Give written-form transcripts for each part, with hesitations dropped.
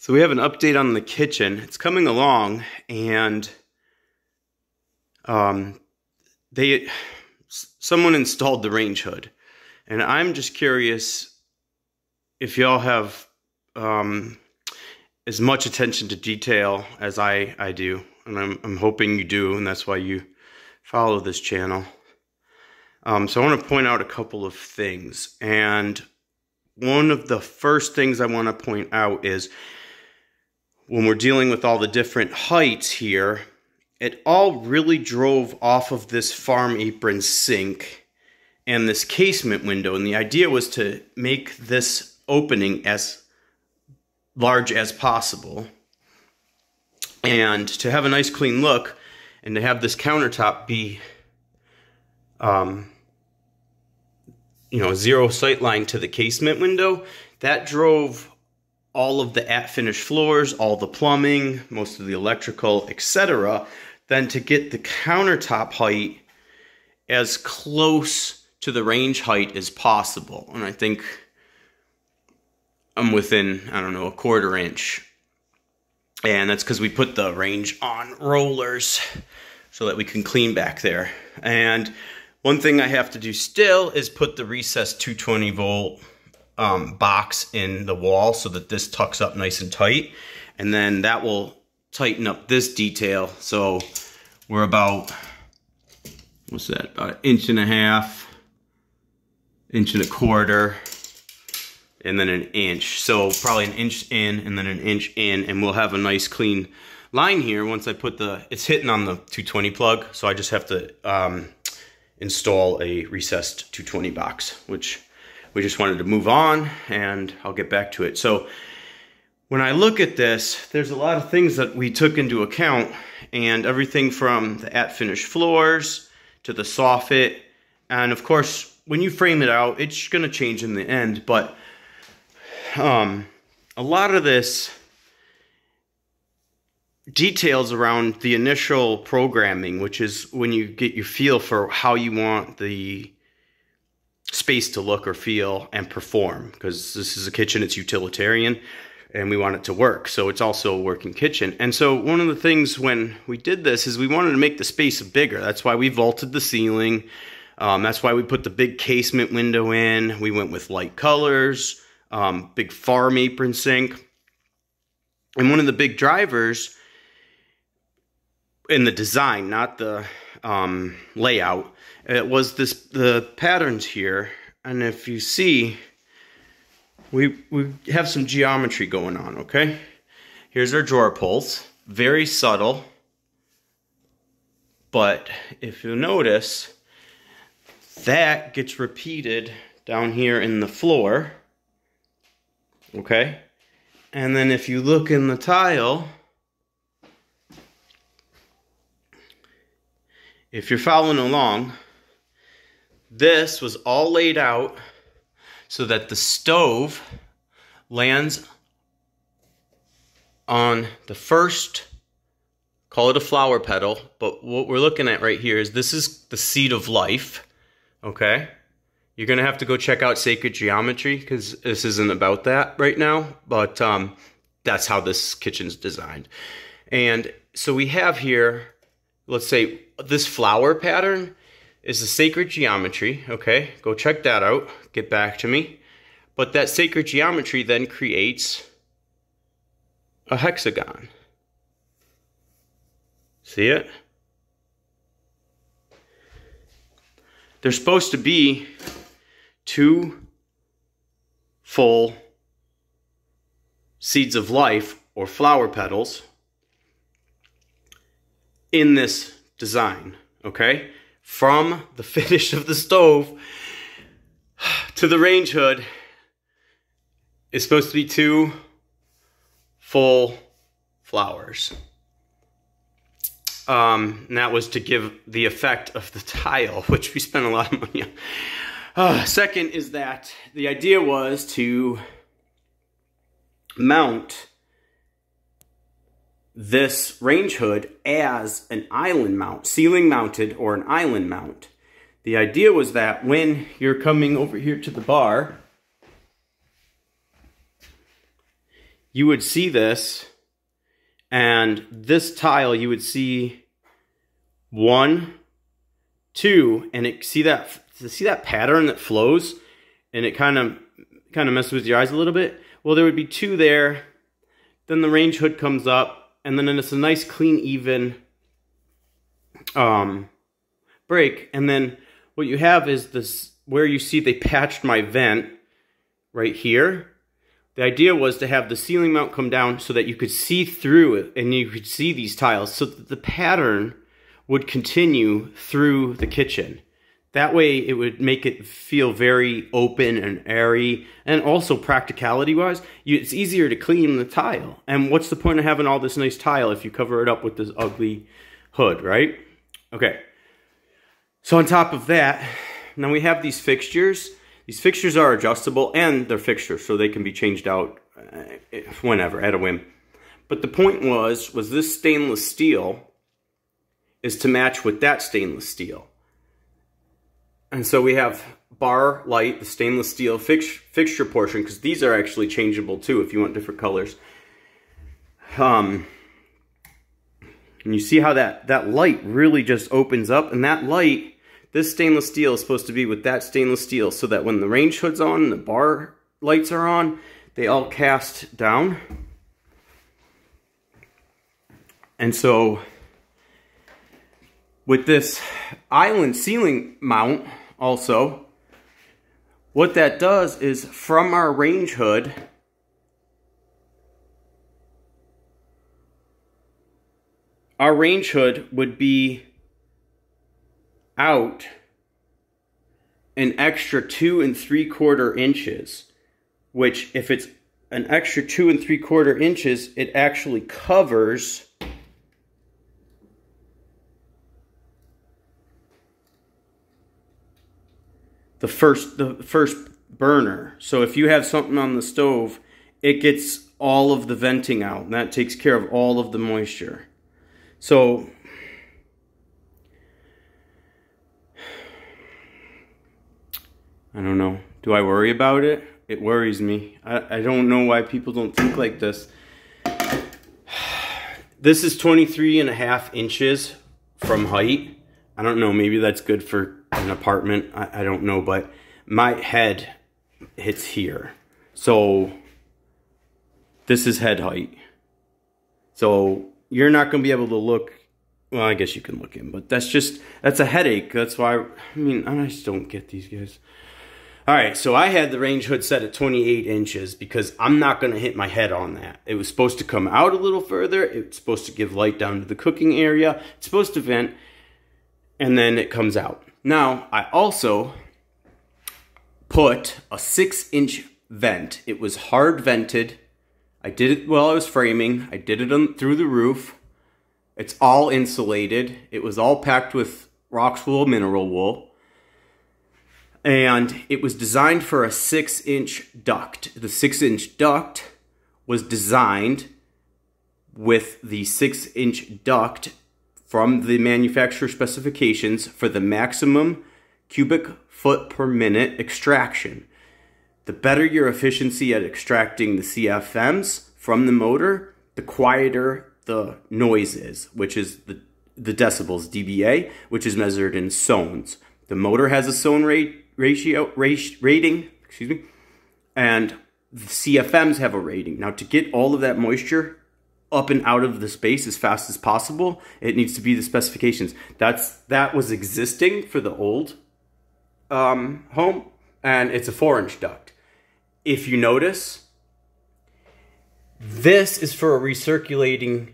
So we have an update on the kitchen. It's coming along, and someone installed the range hood, and I'm just curious if y'all have as much attention to detail as I do, and I'm hoping you do, and that's why you follow this channel. So I want to point out a couple of things, and one of the first things I want to point out is when we're dealing with all the different heights here, it all really drove off of this farm apron sink and this casement window. And the idea was to make this opening as large as possible and to have a nice clean look, and to have this countertop be zero sight line to the casement window. That drove all of the at-finish floors, all the plumbing, most of the electrical, etc. Then to get the countertop height as close to the range height as possible. And I think I'm within, I don't know, a quarter inch. And that's because we put the range on rollers so that we can clean back there. And one thing I have to do still is put the recessed 220 volt box in the wall so that this tucks up nice and tight, and then that will tighten up this detail. So we're about, what's that, about an inch and a half, inch and a quarter, and then an inch. So probably an inch in and then an inch in, and we'll have a nice clean line here once I put it's hitting on the 220 plug. So I just have to install a recessed 220 box, which we just wanted to move on, and I'll get back to it. So when I look at this, there's a lot of things that we took into account, and everything from the at-finish floors to the soffit. And of course, when you frame it out, it's gonna change in the end, but a lot of this details around the initial programming, which is when you get your feel for how you want the space to look or feel and perform, because this is a kitchen, it's utilitarian, and we want it to work. So it's also a working kitchen. And so one of the things when we did this is we wanted to make the space bigger. That's why we vaulted the ceiling. That's why we put the big casement window in. We went with light colors, big farm apron sink. And one of the big drivers in the design, not the layout, it was the patterns here. And if you see, we have some geometry going on, okay? Here's our drawer pulls, very subtle, but if you notice, that gets repeated down here in the floor, okay? And then if you look in the tile, if you're following along, this was all laid out so that the stove lands on the first, call it a flower petal, but what we're looking at right here is this is the seed of life, okay? You're gonna have to go check out Sacred Geometry because this isn't about that right now, but that's how this kitchen's designed. And so we have here, let's say this flower pattern is the Sacred Geometry, okay? Go check that out, get back to me. But that Sacred Geometry then creates a hexagon. See it? There's supposed to be 2 full seeds of life or flower petals in this design, okay? From the finish of the stove to the range hood is supposed to be 2 full flowers. And that was to give the effect of the tile, which we spent a lot of money on. Second is that the idea was to mount this range hood as an island mount, ceiling mounted or an island mount. The idea was that when you're coming over here to the bar, you would see this, and this tile, you would see 1, 2, and see that pattern that flows, and it kind of messes with your eyes a little bit. Well, there would be 2 there, then the range hood comes up, and then it's a nice, clean, even break. And then what you have is this, where you see they patched my vent right here. The idea was to have the ceiling mount come down so that you could see through it and you could see these tiles, so that the pattern would continue through the kitchen. That way it would make it feel very open and airy, and also practicality-wise, it's easier to clean the tile. And what's the point of having all this nice tile if you cover it up with this ugly hood, right? Okay. So on top of that, now we have these fixtures. These fixtures are adjustable, and they're fixtures, so they can be changed out whenever, at a whim. But the point was this stainless steel is to match with that stainless steel. And so we have bar light, the stainless steel fixture portion, because these are actually changeable too if you want different colors. And you see how that light really just opens up, and that light, this stainless steel is supposed to be with that stainless steel, so that when the range hood's on and the bar lights are on, they all cast down. And so with this island ceiling mount also, what that does is from our range hood, our range hood would be out an extra 2 3/4 inches, which if it's an extra 2 3/4 inches, it actually covers the first burner. So if you have something on the stove, it gets all of the venting out, and that takes care of all of the moisture. So I don't know. Do I worry about it? It worries me. I don't know why people don't think like this. This is 23.5 inches from height. I don't know, maybe that's good for an apartment. I don't know, but my head hits here. So this is head height. So you're not going to be able to look. Well, I guess you can look in, but that's a headache. That's why, I mean, I just don't get these guys. All right, so I had the range hood set at 28 inches because I'm not going to hit my head on that. It was supposed to come out a little further. It's supposed to give light down to the cooking area. It's supposed to vent, and then it comes out. Now, I also put a 6-inch vent. It was hard vented. I did it while I was framing. I did it through the roof. It's all insulated. It was all packed with Roxwool mineral wool. And it was designed for a 6-inch duct. The 6-inch duct was designed with the 6-inch duct from the manufacturer specifications for the maximum cubic foot per minute extraction. The better your efficiency at extracting the CFMs from the motor, the quieter the noise is, which is the decibels, dBA, which is measured in sones. The motor has a sone rating, and the CFMs have a rating. Now, to get all of that moisture up and out of the space as fast as possible, it needs to be the specifications. That was existing for the old home, and it's a 4-inch duct. If you notice, this is for a recirculating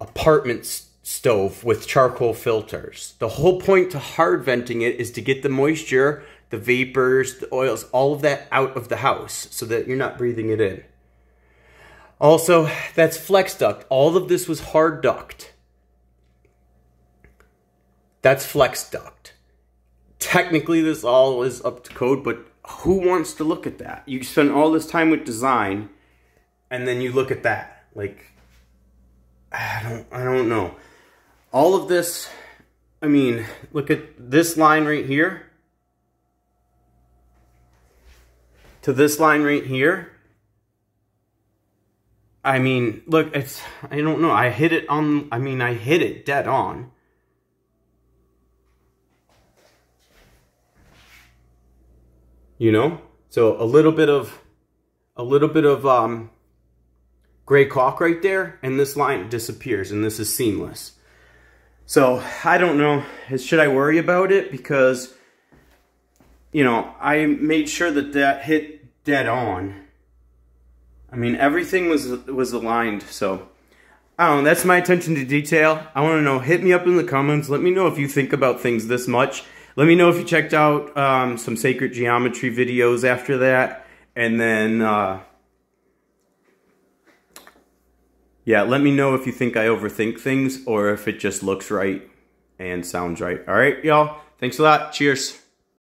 apartment stove with charcoal filters. The whole point to hard venting it is to get the moisture, the vapors, the oils, all of that out of the house so that you're not breathing it in. Also, that's flex duct. All of this was hard duct. That's flex duct. Technically, this all is up to code, but who wants to look at that? You spend all this time with design, and then you look at that. Like, I don't know. All of this, I mean, look at this line right here to this line right here. I mean, look, I don't know. I hit it dead on. You know? So a little bit of gray caulk right there, and this line disappears, and this is seamless. So I don't know, should I worry about it? Because, you know, I made sure that hit dead on. I mean, everything was aligned. So I don't know, that's my attention to detail. I want to know, hit me up in the comments. Let me know if you think about things this much. Let me know if you checked out some sacred geometry videos after that. And then, yeah, let me know if you think I overthink things or if it just looks right and sounds right. All right, y'all. Thanks a lot. Cheers.